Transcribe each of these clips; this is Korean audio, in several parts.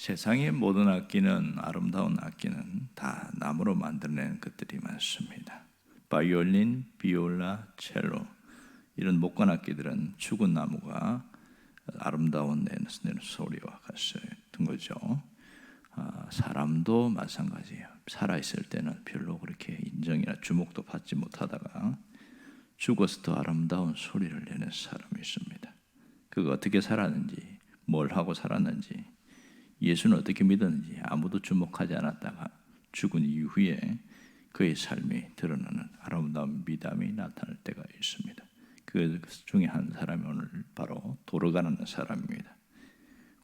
세상의 모든 악기는, 아름다운 악기는 다 나무로 만들어낸 것들이 많습니다. 바이올린, 비올라, 첼로 이런 목관 악기들은 죽은 나무가 아름다운 내는 소리와 같은 거죠. 사람도 마찬가지예요. 살아있을 때는 별로 그렇게 인정이나 주목도 받지 못하다가 죽어서 더 아름다운 소리를 내는 사람이 있습니다. 그가 어떻게 살았는지, 뭘 하고 살았는지, 예수는 어떻게 믿었는지 아무도 주목하지 않았다가 죽은 이후에 그의 삶이 드러나는 아름다운 미담이 나타날 때가 있습니다. 그 중에 한 사람이 오늘 바로 도르가라는 사람입니다.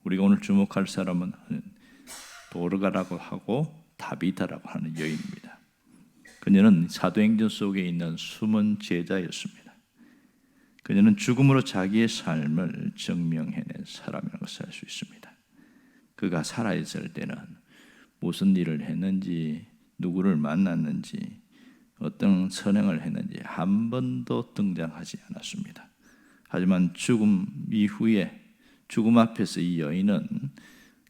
우리가 오늘 주목할 사람은 도르가라고 하고 다비다라고 하는 여인입니다. 그녀는 사도행전 속에 있는 숨은 제자였습니다. 그녀는 죽음으로 자기의 삶을 증명해낸 사람이라는 것을 알 수 있습니다. 그가 살아있을 때는 무슨 일을 했는지, 누구를 만났는지, 어떤 선행을 했는지 한 번도 등장하지 않았습니다. 하지만 죽음 이후에, 죽음 앞에서 이 여인은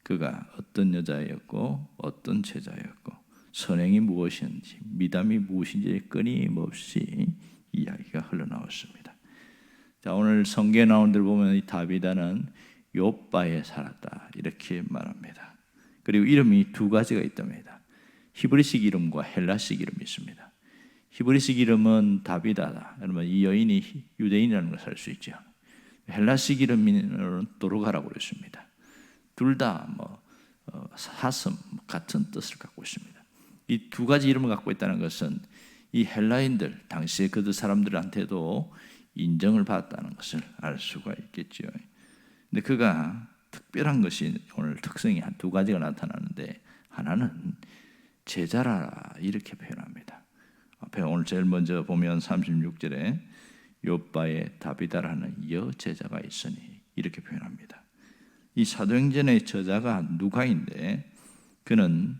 그가 어떤 여자였고 어떤 제자였고 선행이 무엇인지, 미담이 무엇인지 끊임없이 이야기가 흘러나왔습니다. 자, 오늘 성경에 나오는 데를 보면 이 다비다는 욥바에 살았다 이렇게 말합니다. 그리고 이름이 두 가지가 있답니다. 히브리식 이름과 헬라식 이름이 있습니다. 히브리식 이름은 다비다다. 여러분, 이 여인이 유대인이라는 것을 알 수 있죠. 헬라식 이름은 도르가라고 그랬습니다. 둘 다 사슴 같은 뜻을 갖고 있습니다. 이 두 가지 이름을 갖고 있다는 것은 이 헬라인들, 당시의 그들 사람들한테도 인정을 받았다는 것을 알 수가 있겠죠. 근데 그가 특별한 것이 오늘 특성이 한 두 가지가 나타나는데, 하나는 제자라 이렇게 표현합니다. 앞에 오늘 제일 먼저 보면 36절에 욥바에 다비다라는 여제자가 있으니 이렇게 표현합니다. 이 사도행전의 저자가 누가인데 그는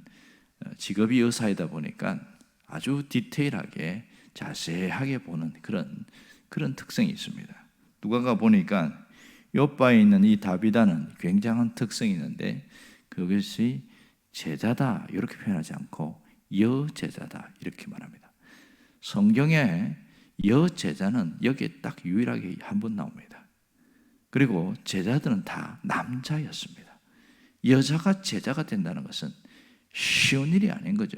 직업이 의사이다 보니까 아주 디테일하게 자세하게 보는 그런 특성이 있습니다. 누가가 보니까 욥바에 있는 이 다비다는 굉장한 특성이 있는데 그것이 제자다 이렇게 표현하지 않고 여제자다 이렇게 말합니다. 성경에 여제자는 여기에 딱 유일하게 한 번 나옵니다. 그리고 제자들은 다 남자였습니다. 여자가 제자가 된다는 것은 쉬운 일이 아닌 거죠.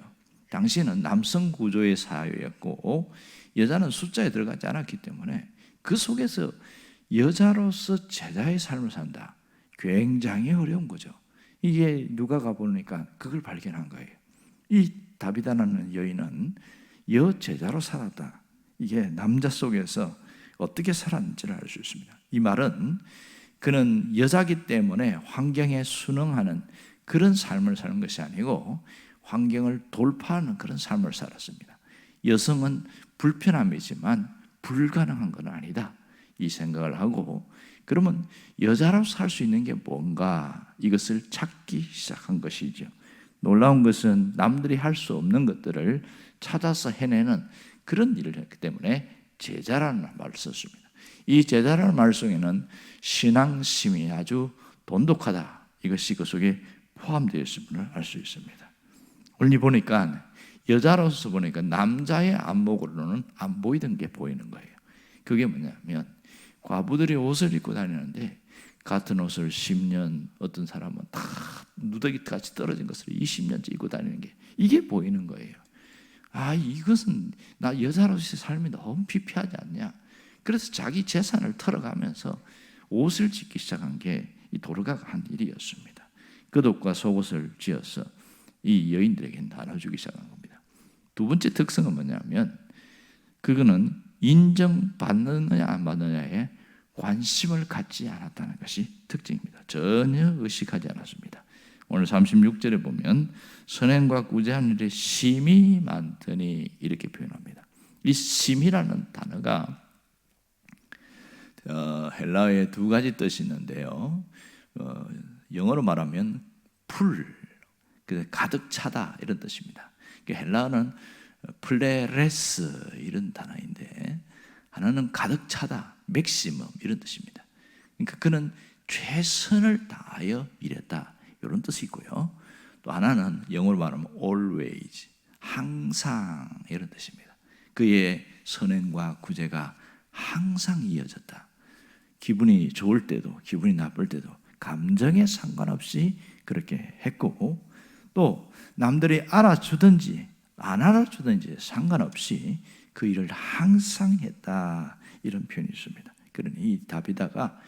당시에는 남성 구조의 사회였고 여자는 숫자에 들어가지 않았기 때문에 그 속에서 여자로서 제자의 삶을 산다. 굉장히 어려운 거죠. 이게 누가가 보니까 그걸 발견한 거예요. 이 다비다라는 여인은 여제자로 살았다. 이게 남자 속에서 어떻게 살았는지를 알 수 있습니다. 이 말은 그는 여자기 때문에 환경에 순응하는 그런 삶을 사는 것이 아니고 환경을 돌파하는 그런 삶을 살았습니다. 여성은 불편함이지만 불가능한 건 아니다. 이 생각을 하고 그러면 여자로서 살 수 있는 게 뭔가 이것을 찾기 시작한 것이죠. 놀라운 것은 남들이 할 수 없는 것들을 찾아서 해내는 그런 일을 했기 때문에 제자라는 말을 썼습니다. 이 제자라는 말 속에는 신앙심이 아주 돈독하다. 이것이 그 속에 포함되어 있음을 알 수 있습니다. 오늘 보니까 여자로서 보니까 남자의 안목으로는 안 보이던 게 보이는 거예요. 그게 뭐냐면 과부들이 옷을 입고 다니는데 같은 옷을 10년, 어떤 사람은 다 누더기같이 떨어진 것을 20년째 입고 다니는 게 이게 보이는 거예요. 이것은 나 여자로서의 삶이 너무 피폐하지 않냐. 그래서 자기 재산을 털어가면서 옷을 짓기 시작한 게 이 도르가가 한 일이었습니다. 겉옷과 속옷을 지어서 이 여인들에게 나눠주기 시작한 겁니다. 두 번째 특성은 뭐냐면 그거는 인정받느냐 안 받느냐에 관심을 갖지 않았다는 것이 특징입니다. 전혀 의식하지 않았습니다. 오늘 36절에 보면 선행과 구제하는 일에 심히 많더니 이렇게 표현합니다. 이 심이라는 단어가 헬라어에 두 가지 뜻이 있는데요. 영어로 말하면 풀, 가득 차다 이런 뜻입니다. 헬라어는 플레레스 이런 단어인데 하나는 가득 차다, 맥시멈 이런 뜻입니다. 그러니까 그는 최선을 다하여 일했다 이런 뜻이 있고요. 또 하나는 영어로 말하면 always, 항상 이런 뜻입니다. 그의 선행과 구제가 항상 이어졌다. 기분이 좋을 때도 기분이 나쁠 때도 감정에 상관없이 그렇게 했고, 또 남들이 알아주든지 안 알아주든지 상관없이 그 일을 항상 했다, 이런 표현이 있습니다. 그러니 이 다비다가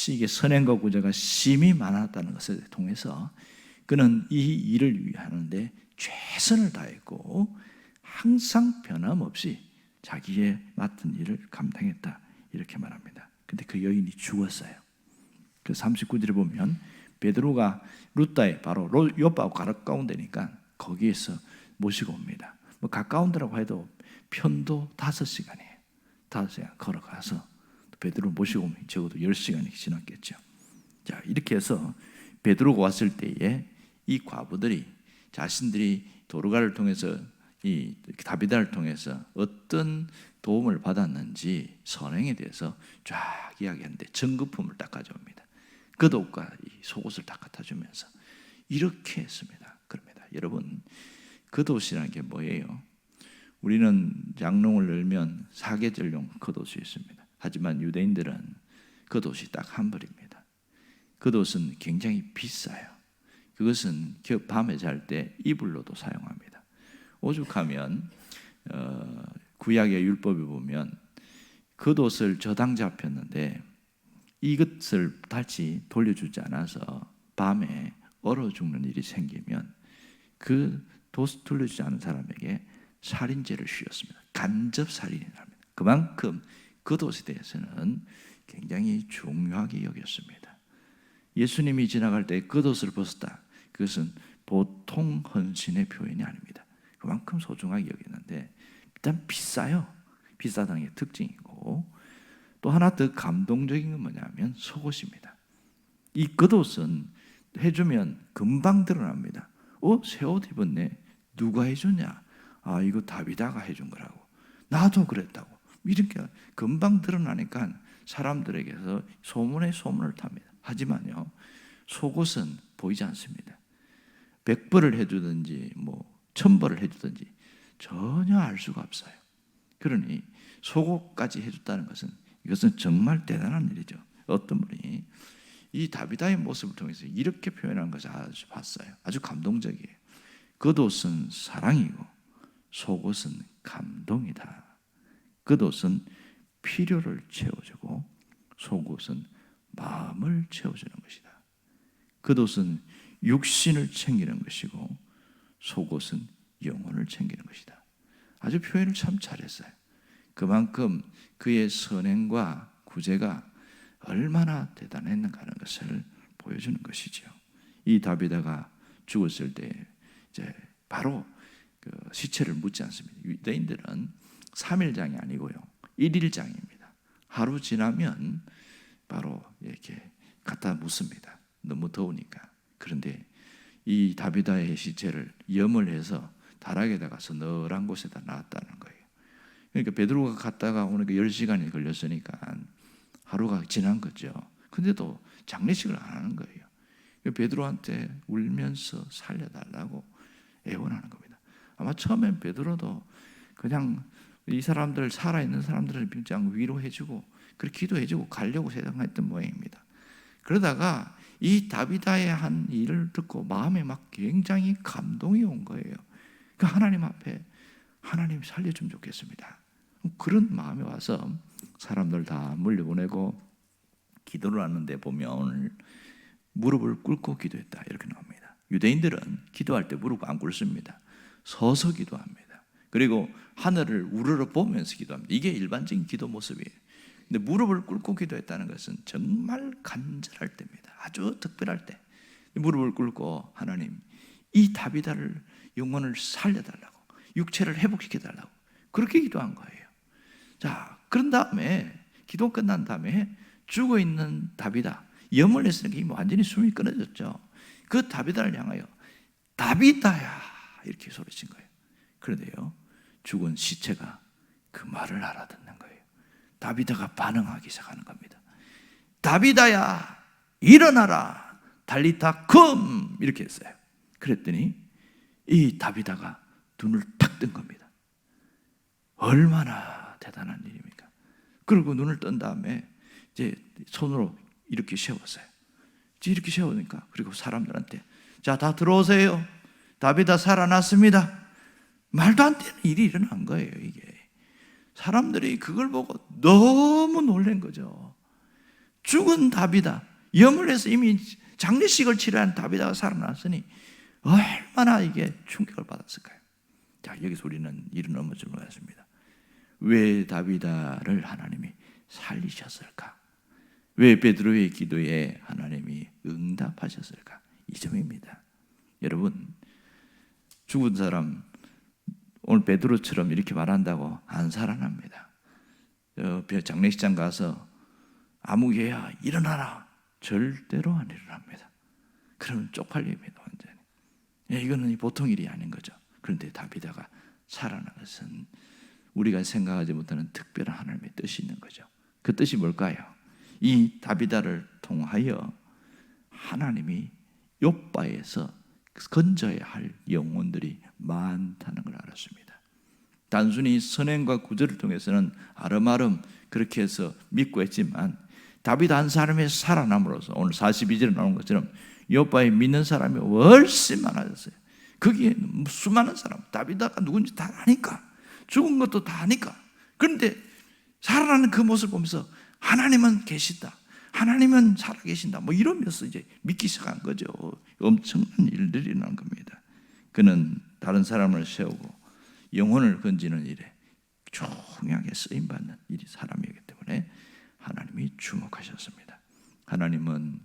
이게 선행과 구제가 심히 많았다는 것을 통해서 그는 이 일을 위하는데 최선을 다했고 항상 변함없이 자기의 맡은 일을 감당했다, 이렇게 말합니다. 근데 그 여인이 죽었어요. 그 39절에 보면 베드로가 루다에, 바로 요바하고 가까운 데니까 거기에서 모시고 옵니다. 뭐 가까운 데라고 해도 편도 5시간이에요. 5시간 걸어가서 베드로 모시고 오면 적어도 10시간이 지났겠죠. 자, 이렇게 해서 베드로가 왔을 때에 이 과부들이 자신들이 도르가를 통해서 이 다비다를 통해서 어떤 도움을 받았는지 선행에 대해서 쫙 이야기하는데 전거품을 딱 가져옵니다. 겉옷과 이 속옷을 딱 갖다 주면서 이렇게 했습니다. 그럽니다. 여러분, 겉옷이라는 게 뭐예요? 우리는 양롱을 열면 사계절용 겉옷이 있습니다. 하지만 유대인들은 겉옷이 딱 한 벌입니다. 겉옷은 굉장히 비싸요. 그것은 밤에 잘 때 이불로도 사용합니다. 오죽하면 구약의 율법에 보면 겉옷을 저당 잡혔는데 이것을 다시 돌려주지 않아서 밤에 얼어 죽는 일이 생기면 그 돛 돌려주지 않은 사람에게 살인죄를 씌웠습니다. 간접 살인이랍니다. 그만큼 겉옷에 대해서는 굉장히 중요하게 여겼습니다. 예수님이 지나갈 때 겉옷을 벗었다, 그것은 보통 헌신의 표현이 아닙니다. 그만큼 소중하게 여겼는데 일단 비싸요. 비싸다는 게 특징이고, 또 하나 더 감동적인 건 뭐냐면 속옷입니다. 이 겉옷은 해주면 금방 드러납니다. 새 옷 입었네. 누가 해줬냐? 이거 다비다가 해준 거라고. 나도 그랬다고. 이렇게 금방 드러나니까 사람들에게서 소문에 소문을 탑니다. 하지만요, 속옷은 보이지 않습니다. 100벌을 해주든지 1000벌을 해주든지 전혀 알 수가 없어요. 그러니 속옷까지 해줬다는 것은, 이것은 정말 대단한 일이죠. 어떤 분이 이 다비다의 모습을 통해서 이렇게 표현한 것을 아주 봤어요. 아주 감동적이에요. 겉옷은 사랑이고 속옷은 감동이다. 겉옷은 필요를 채워주고 속옷은 마음을 채워주는 것이다. 겉옷은 육신을 챙기는 것이고 속옷은 영혼을 챙기는 것이다. 아주 표현을 참 잘했어요. 그만큼 그의 선행과 구제가 얼마나 대단했는가 하는 것을 보여주는 것이죠. 이 다비다가 죽었을 때 이제 바로 그 시체를 묻지 않습니다. 유대인들은 3일장이 아니고요 1일장입니다. 하루 지나면 바로 이렇게 갖다 묻습니다. 너무 더우니까. 그런데 이 다비다의 시체를 염을 해서 다락에다가 서늘한 곳에다 놨다는 거예요. 그러니까 베드로가 갔다가 오니까 10시간이 걸렸으니까 하루가 지난 거죠. 근데도 장례식을 안 하는 거예요. 베드로한테 울면서 살려달라고 애원하는 겁니다. 아마 처음엔 베드로도 그냥 이 사람들, 살아있는 사람들을 그냥 위로해주고 그렇게 기도해주고 가려고 생각했던 모양입니다. 그러다가 이 다비다의 한 일을 듣고 마음에 막 굉장히 감동이 온 거예요. 그 하나님 앞에 하나님 살려주면 좋겠습니다. 그런 마음에 와서 사람들 다 물려보내고 기도를 하는데 보면 오늘 무릎을 꿇고 기도했다, 이렇게 나옵니다. 유대인들은 기도할 때 무릎 안 꿇습니다. 서서 기도합니다. 그리고 하늘을 우러러 보면서 기도합니다. 이게 일반적인 기도 모습이에요. 근데 무릎을 꿇고 기도했다는 것은 정말 간절할 때입니다. 아주 특별할 때 무릎을 꿇고 하나님, 이 다비다를 영혼을 살려달라고, 육체를 회복시켜달라고 그렇게 기도한 거예요. 자, 그런 다음에 기도 끝난 다음에 죽어있는 다비다, 염을 했으니까 완전히 숨이 끊어졌죠. 그 다비다를 향하여 다비다야 이렇게 소리친 거예요. 그런데요, 죽은 시체가 그 말을 알아듣는 거예요. 다비다가 반응하기 시작하는 겁니다. 다비다야 일어나라, 달리타 쿰 이렇게 했어요. 그랬더니 이 다비다가 눈을 탁 뜬 겁니다. 얼마나 대단한 일입니까? 그리고 눈을 뜬 다음에 이제 손으로 이렇게 세웠어요. 이렇게 세우니까 그리고 사람들한테 자, 다 들어오세요. 다비다 살아났습니다. 말도 안 되는 일이 일어난 거예요. 이게 사람들이 그걸 보고 너무 놀란 거죠. 죽은 다비다, 염을 해서 이미 장례식을 치러한 다비다가 살아났으니 얼마나 이게 충격을 받았을까요? 자, 여기서 우리는 이런 의문을 받았습니다. 왜 다비다를 하나님이 살리셨을까? 왜 베드로의 기도에 하나님이 응답하셨을까? 이 점입니다. 여러분, 죽은 사람 오늘 베드로처럼 이렇게 말한다고 안 살아납니다. 장례식장 가서 아무개야 일어나라, 절대로 안 일어납니다. 그러면 쪽팔립니다. 완전히. 이거는 보통 일이 아닌 거죠. 그런데 다비다가 살아난 것은 우리가 생각하지 못하는 특별한 하나님의 뜻이 있는 거죠. 그 뜻이 뭘까요? 이 다비다를 통하여 하나님이 욥바에서 건져야 할 영혼들이 많다는 걸 알았습니다. 단순히 선행과 구제를 통해서는 아름아름 그렇게 해서 믿고 했지만 다비다 한 사람이 살아남으로써 오늘 42절에 나오는 것처럼 욥바에 믿는 사람이 훨씬 많아졌어요. 거기에 수많은 사람, 다비다가 누군지 다 아니까, 죽은 것도 다 아니까. 그런데 살아나는 그 모습을 보면서 하나님은 계시다, 하나님은 살아계신다, 뭐 이러면서 이제 믿기 시작한 거죠. 엄청난 일들이 일어난 겁니다. 그는 다른 사람을 세우고 영혼을 건지는 일에 중요하게 쓰임받는 일이 사람이기 때문에 하나님이 주목하셨습니다. 하나님은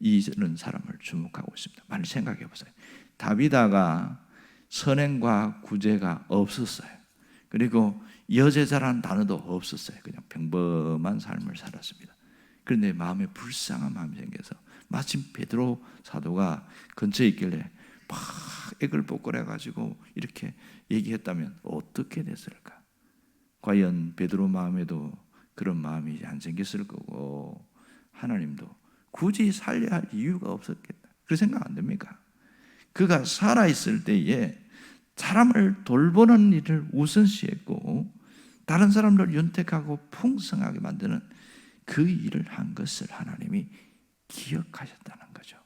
이런 사람을 주목하고 있습니다. 많이 생각해 보세요. 다비다가 선행과 구제가 없었어요. 그리고 여제자라는 단어도 없었어요. 그냥 평범한 삶을 살았습니다. 그런데 마음에 불쌍한 마음이 생겨서 마침 베드로 사도가 근처에 있길래 막 애걸복걸해가지고 이렇게 얘기했다면 어떻게 됐을까? 과연 베드로 마음에도 그런 마음이 안 생겼을 거고 하나님도 굳이 살려야 할 이유가 없었겠다, 그런 생각 안 듭니까? 그가 살아있을 때에 사람을 돌보는 일을 우선시했고 다른 사람들 윤택하고 풍성하게 만드는 그 일을 한 것을 하나님이 기억하셨다는 거죠.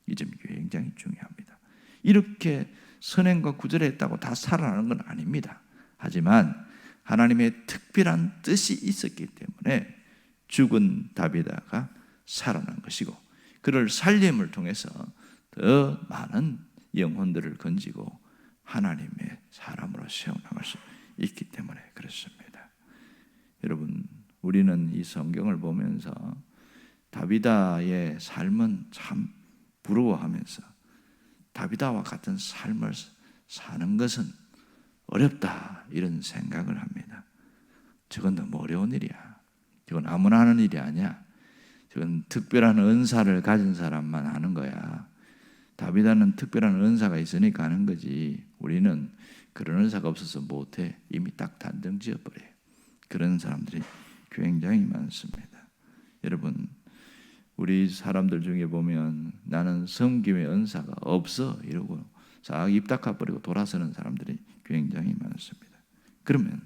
이 점이 굉장히 중요합니다. 이렇게 선행과 구제를 했다고 다 살아나는 건 아닙니다. 하지만 하나님의 특별한 뜻이 있었기 때문에 죽은 다비다가 살아난 것이고 그를 살림을 통해서 더 많은 영혼들을 건지고 하나님의 사람으로 세워나갈 수 있기 때문에 그렇습니다. 여러분, 우리는 이 성경을 보면서 다비다의 삶은 참 부러워하면서 다비다와 같은 삶을 사는 것은 어렵다 이런 생각을 합니다. 저건 너무 어려운 일이야. 저건 아무나 하는 일이 아니야. 저건 특별한 은사를 가진 사람만 하는 거야. 다비다는 특별한 은사가 있으니까 하는 거지. 우리는 그런 은사가 없어서 못해. 이미 딱 단정 지어버려요. 그런 사람들이 굉장히 많습니다. 여러분, 우리 사람들 중에 보면 나는 섬김의 은사가 없어 이러고 싹 입 닦아버리고 돌아서는 사람들이 굉장히 많습니다. 그러면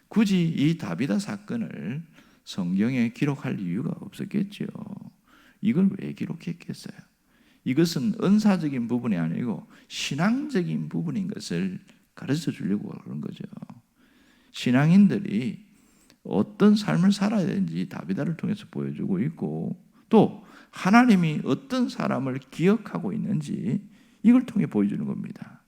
굳이 이 다비다 사건을 성경에 기록할 이유가 없었겠죠. 이걸 왜 기록했겠어요? 이것은 은사적인 부분이 아니고 신앙적인 부분인 것을 가르쳐 주려고 그런 거죠. 신앙인들이 어떤 삶을 살아야 되는지 다비다를 통해서 보여주고 있고 또 하나님이 어떤 사람을 기억하고 있는지 이걸 통해 보여주는 겁니다.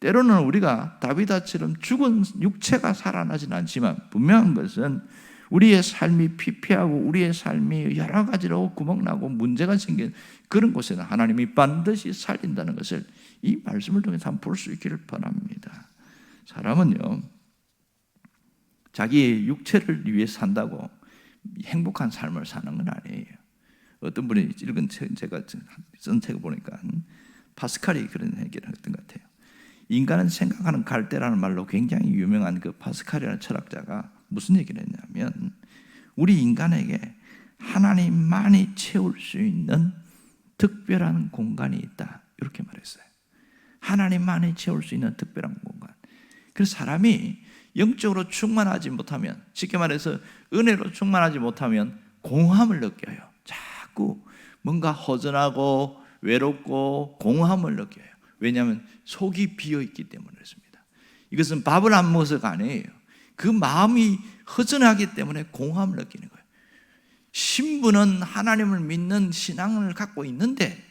때로는 우리가 다비다처럼 죽은 육체가 살아나진 않지만 분명한 것은 우리의 삶이 피폐하고 우리의 삶이 여러 가지로 구멍나고 문제가 생긴 그런 곳에는 하나님이 반드시 살린다는 것을 이 말씀을 통해서 한번 볼 수 있기를 바랍니다. 사람은요, 자기의 육체를 위해 산다고 행복한 삶을 사는 건 아니에요. 어떤 분이 읽은 책, 제가 쓴 책을 보니까 파스칼이 그런 얘기를 했던 것 같아요. 인간은 생각하는 갈대라는 말로 굉장히 유명한 그 파스칼이라는 철학자가 무슨 얘기를 했냐면 우리 인간에게 하나님만이 채울 수 있는 특별한 공간이 있다, 이렇게 말했어요. 하나님만이 채울 수 있는 특별한 공간. 그래서 사람이 영적으로 충만하지 못하면, 쉽게 말해서 은혜로 충만하지 못하면 공허함을 느껴요. 자꾸 뭔가 허전하고 외롭고 공허함을 느껴요. 왜냐하면 속이 비어있기 때문에 그렇습니다. 이것은 밥을 안 먹어서가 아니에요. 그 마음이 허전하기 때문에 공허함을 느끼는 거예요. 신부는 하나님을 믿는 신앙을 갖고 있는데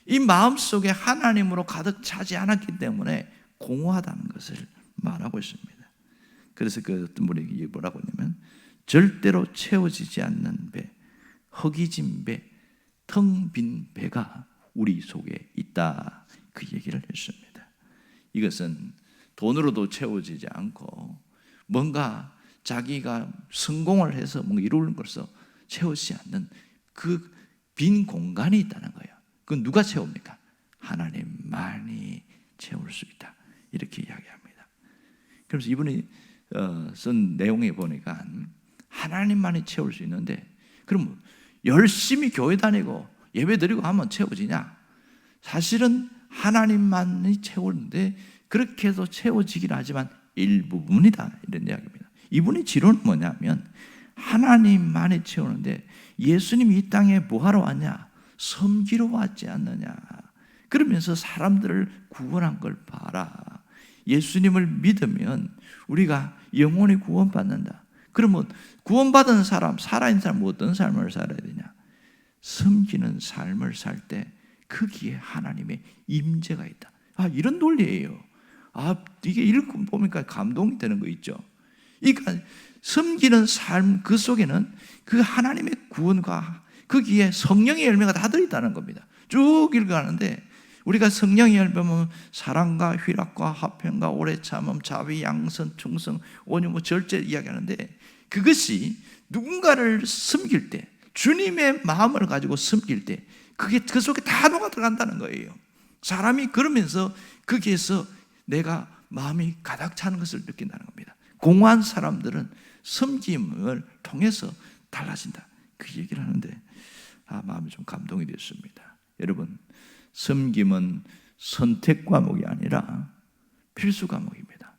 이 마음속에 하나님으로 가득 차지 않았기 때문에 공허하다는 것을 말하고 있습니다. 그래서 그 어떤 분이 뭐라고 하냐면, 절대로 채워지지 않는 배, 허기진 배, 텅 빈 배가 우리 속에 있다, 그 얘기를 했습니다. 이것은 돈으로도 채워지지 않고 뭔가 자기가 성공을 해서 뭔가 이루는 것으로 채우지 않는 그 빈 공간이 있다는 거예요. 그건 누가 채웁니까? 하나님만이 채울 수 있다, 이렇게 이야기합니다. 그래서 이분이 쓴 내용에 보니까 하나님만이 채울 수 있는데, 그럼 열심히 교회 다니고 예배 드리고 하면 채워지냐? 사실은 하나님만이 채우는데 그렇게 해서 채워지긴 하지만 일부분이다, 이런 이야기입니다. 이분의 지론은 뭐냐면, 하나님만이 채우는데 예수님이 이 땅에 뭐하러 왔냐? 섬기러 왔지 않느냐? 그러면서 사람들을 구원한 걸 봐라. 예수님을 믿으면 우리가 영원히 구원받는다. 그러면 구원받은 사람, 살아있는 사람, 어떤 삶을 살아야 되냐? 섬기는 삶을 살 때 거기에 하나님의 임재가 있다. 이런 논리예요. 이게 읽고 보니까 감동이 되는 거 있죠. 그러니까 섬기는 삶, 그 속에는 그 하나님의 구원과 거기에 성령의 열매가 다 들어있다는 겁니다. 쭉 읽어가는데 우리가 성령의 열매는 사랑과 희락과 화평과 오래 참음, 자비, 양선, 충성, 온유, 절제 이야기하는데, 그것이 누군가를 섬길 때, 주님의 마음을 가지고 섬길 때 그게 그 속에 다 녹아 들어간다는 거예요. 사람이 그러면서 거기에서 내가 마음이 가득 차는 것을 느낀다는 겁니다. 공허한 사람들은 섬김을 통해서 달라진다, 그 얘기를 하는데 마음이 좀 감동이 됐습니다. 여러분, 섬김은 선택 과목이 아니라 필수 과목입니다.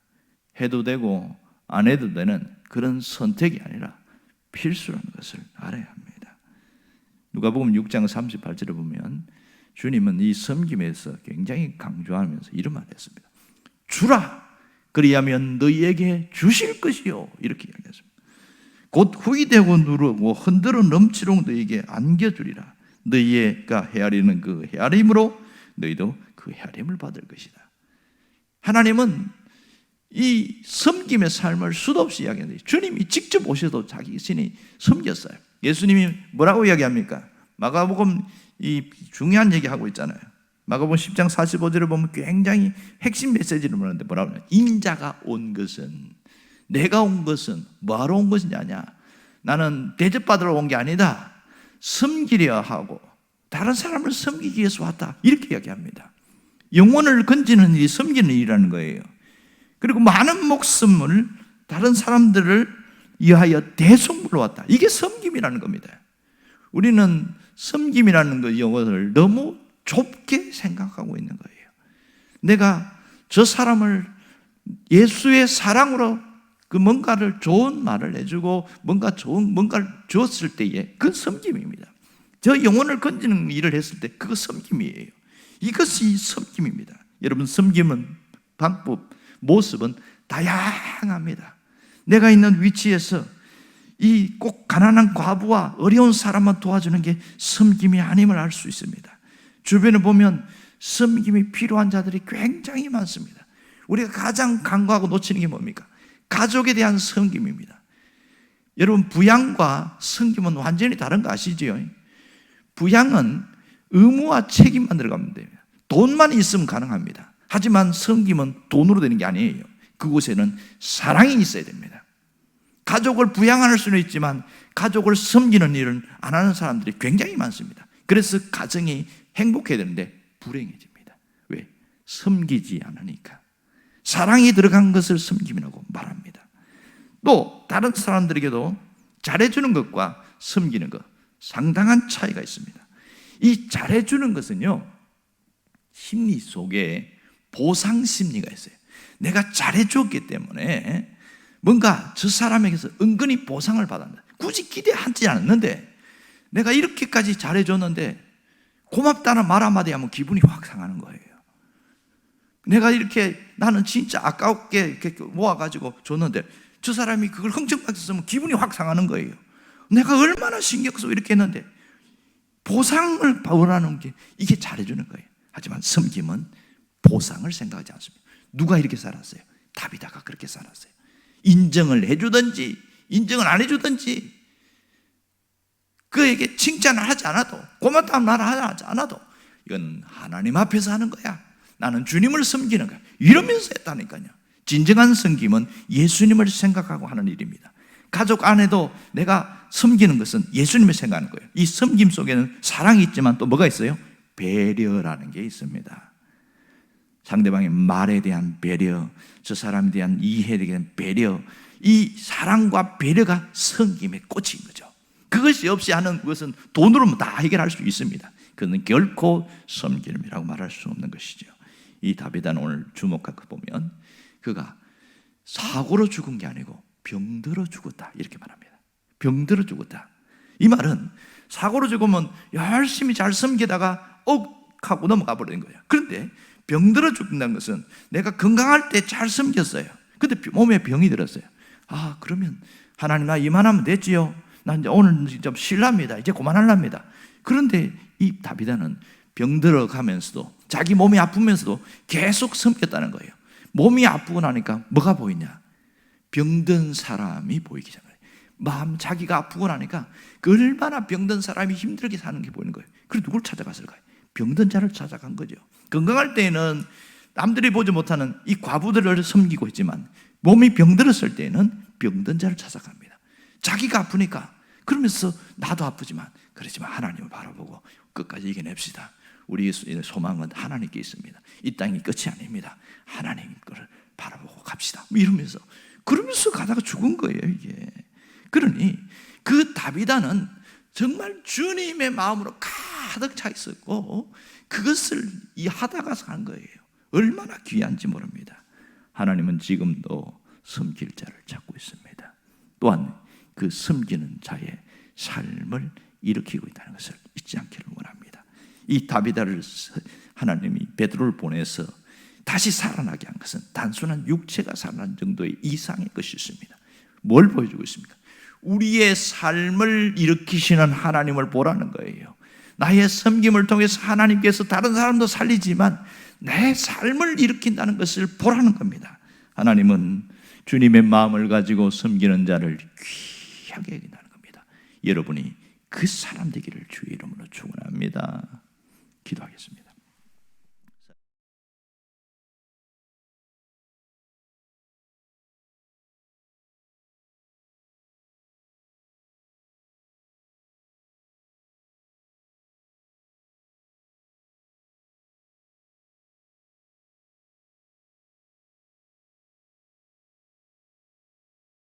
해도 되고 안 해도 되는 그런 선택이 아니라 필수라는 것을 알아야 합니다. 누가복음 6장 38절에 보면 주님은 이 섬김에서 굉장히 강조하면서 이런 말을 했습니다. 주라, 그리하면 너희에게 주실 것이요, 이렇게 이야기했습니다. 곧 후이되고 누르고 흔들어 넘치도록 너희에게 안겨주리라. 너희가 헤아리는 그 헤아림으로 너희도 그 헤아림을 받을 것이다. 하나님은 이 섬김의 삶을 수도 없이 이야기하는데, 주님이 직접 오셔도 자기 신이 섬겼어요. 예수님이 뭐라고 이야기합니까? 마가복음 이 중요한 얘기하고 있잖아요. 마가복음 10장 45절을 보면 굉장히 핵심 메시지를 보는데 뭐라고 하냐? 인자가 온 것은, 내가 온 것은 뭐하러 온 것이냐? 나는 대접받으러 온 게 아니다. 섬기려 하고 다른 사람을 섬기기 위해서 왔다, 이렇게 이야기합니다. 영혼을 건지는 일이 섬기는 일이라는 거예요. 그리고 많은 목숨을 다른 사람들을 위하여 대속물로 왔다. 이게 섬김이라는 겁니다. 우리는 섬김이라는 그 용어를 너무 좁게 생각하고 있는 거예요. 내가 저 사람을 예수의 사랑으로 그 뭔가를 좋은 말을 해주고 뭔가를 주었을 때에 그 섬김입니다. 저 영혼을 건지는 일을 했을 때 그거 섬김이에요. 이것이 섬김입니다. 여러분, 섬김은 방법, 모습은 다양합니다. 내가 있는 위치에서 이 꼭 가난한 과부와 어려운 사람만 도와주는 게 섬김이 아님을 알 수 있습니다. 주변에 보면 섬김이 필요한 자들이 굉장히 많습니다. 우리가 가장 간과하고 놓치는 게 뭡니까? 가족에 대한 섬김입니다. 여러분, 부양과 섬김은 완전히 다른 거 아시죠? 부양은 의무와 책임만 들어가면 돼요. 돈만 있으면 가능합니다. 하지만 섬김은 돈으로 되는 게 아니에요. 그곳에는 사랑이 있어야 됩니다. 가족을 부양할 수는 있지만 가족을 섬기는 일은 안 하는 사람들이 굉장히 많습니다. 그래서 가정이 행복해야 되는데 불행해집니다. 왜? 섬기지 않으니까. 사랑이 들어간 것을 섬김이라고 말합니다. 또 다른 사람들에게도 잘해주는 것과 섬기는 것, 상당한 차이가 있습니다. 이 잘해주는 것은요, 심리 속에 보상 심리가 있어요. 내가 잘해줬기 때문에 뭔가 저 사람에게서 은근히 보상을 받았다. 굳이 기대하지 않았는데 내가 이렇게까지 잘해줬는데 고맙다는 말 한마디 하면 기분이 확 상하는 거예요. 내가 이렇게 나는 진짜 아깝게 이렇게 모아가지고 줬는데 저 사람이 그걸 흥청받게 쓰면 기분이 확 상하는 거예요. 내가 얼마나 신경 쓰고 이렇게 했는데 보상을 원하는 게 이게 잘해주는 거예요. 하지만 섬김은 보상을 생각하지 않습니다. 누가 이렇게 살았어요? 다비다가 그렇게 살았어요. 인정을 해주든지 인정을 안 해주든지 그에게 칭찬을 하지 않아도 고맙다는 말을 하지 않아도 이건 하나님 앞에서 하는 거야. 나는 주님을 섬기는 거야. 이러면서 했다니까요. 진정한 섬김은 예수님을 생각하고 하는 일입니다. 가족 안에도 내가 섬기는 것은 예수님을 생각하는 거예요. 이 섬김 속에는 사랑이 있지만 또 뭐가 있어요? 배려라는 게 있습니다. 상대방의 말에 대한 배려, 저 사람에 대한 이해에 대한 배려, 이 사랑과 배려가 섬김의 꽃인 거죠. 그것이 없이 하는 것은 돈으로 다 해결할 수 있습니다. 그는 결코 섬김이라고 말할 수 없는 것이죠. 이 다비다는 오늘 주목하고 보면 그가 사고로 죽은 게 아니고 병들어 죽었다 이렇게 말합니다. 병들어 죽었다. 이 말은 사고로 죽으면 열심히 잘 섬기다가 하고 넘어가 버리는 거예요. 그런데 병들어 죽는다는 것은 내가 건강할 때 잘 섬겼어요. 근데 몸에 병이 들었어요. 아, 그러면 하나님 나 이만하면 됐지요. 나 이제 오늘 좀 쉴랍니다. 이제 그만할랍니다. 그런데 이 다비다는 병들어 가면서도 자기 몸이 아프면서도 계속 섬겼다는 거예요. 몸이 아프고 나니까 뭐가 보이냐? 병든 사람이 보이기 시작해요. 마음 자기가 아프고 나니까 얼마나 병든 사람이 힘들게 사는 게 보이는 거예요. 그래서 누굴 찾아갔을까요? 병든 자를 찾아간 거죠. 건강할 때에는 남들이 보지 못하는 이 과부들을 섬기고 있지만 몸이 병들었을 때에는 병든 자를 찾아갑니다. 자기가 아프니까 그러면서 나도 아프지만 그렇지만 하나님을 바라보고 끝까지 이겨냅시다. 우리의 소망은 하나님께 있습니다. 이 땅이 끝이 아닙니다. 하나님 거를 바라보고 갑시다. 이러면서 그러면서 가다가 죽은 거예요, 이게. 그러니 그 다비다는 정말 주님의 마음으로 가득 차 있었고 그것을 하다가 산 거예요. 얼마나 귀한지 모릅니다. 하나님은 지금도 섬길 자를 찾고 있습니다. 또한 그 섬기는 자의 삶을 일으키고 있다는 것을 잊지 않기를 원합니다. 이 다비다를 하나님이 베드로를 보내서 다시 살아나게 한 것은 단순한 육체가 살아난 정도의 이상의 것이 있습니다. 뭘 보여주고 있습니까? 우리의 삶을 일으키시는 하나님을 보라는 거예요. 나의 섬김을 통해서 하나님께서 다른 사람도 살리지만 내 삶을 일으킨다는 것을 보라는 겁니다. 하나님은 주님의 마음을 가지고 섬기는 자를 귀하게 여긴다는 겁니다. 여러분이 그 사람 되기를 주의 이름으로 축원합니다. 기도하겠습니다.